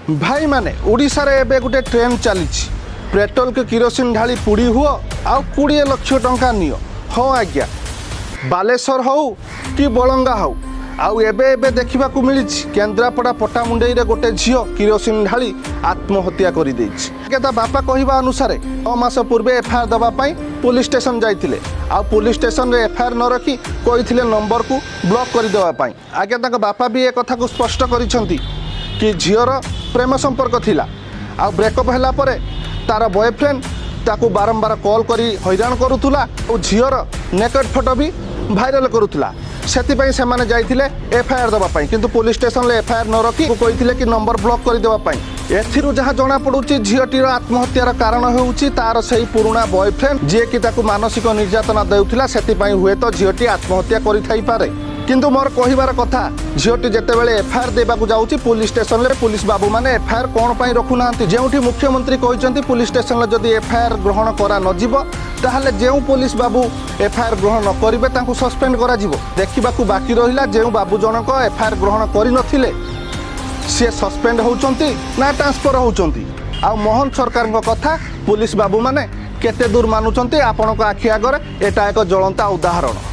भाई माने ओडिशा रे एबे गुटे ट्रेंड चली पेट्रोल के किरोसिन ढाली पुड़ी हुआ आ 20 लाख टंका नियो। हाँ आज्ञा बालेश्वर हो कि बलंगा हो आउ एबे एबे देखा मिली केन्द्रापड़ा पटामुंडई रे गोटे झील किरोसिन ढाली आत्महत्या कर बापा कहवा अनुसार 6 मास पूर्वे एफआईआर दवापाई पुलिस स्टेशन जाइए आ पुलिस स्टेशन रे एफआईआर न रखी कही नंबर को ब्लॉक करदेवाई। आज्ञा बापा भी एक कथा को स्पष्ट करिसेंती कि झीर प्रेम संपर्क थिला आ ब्रेकअप हैला परे तार बॉयफ्रेंड ताकू बारंबार कॉल करी हैरान करुला और झीर नेकेड फोटो भी भाइराल करुला से माने जाइथिले एफआईआर दवापाई किंतु पुलिस स्टेशन ले एफआईआर न रखी कही कि नंबर ब्लॉक करदेवाई। एथिरु जहाँ जना पड़ुची झीलटीर आत्महत्यार कारण होउची तार सही पुराना बॉयफ्रेंड जे कि ताकू मानसिक निर्यातना देउथिला सेति हुए तो झीलटी आत्महत्या करि थाई पारे। किंतु मोर कहिबार कथा झीलटी जेतेबेले एफआईआर देबाकू जाउची पुलिस स्टेशन ले पुलिस बाबू माने एफआईआर कोन पई रखु नांती जेउठी मुख्यमंत्री कहिसंती पुलिस स्टेशन ले जदी एफआईआर ग्रहण करा न जिवो ताहले जेउ पुलिस बाबू एफआईआर ग्रहण न करिवे तांकू सस्पेंड करा जिवो। देखिबाकू बाकी रहिला जेउ बाबू जनक एफआईआर ग्रहण करि नथिले से सस्पेंड होउचंती ना ट्रांसफर होउचंती। आ मोहन सरकार कथा पुलिस बाबू माने केते दूर मानुचंती आपणक आखि आगरे एटा एक ज्वलंता उदाहरण।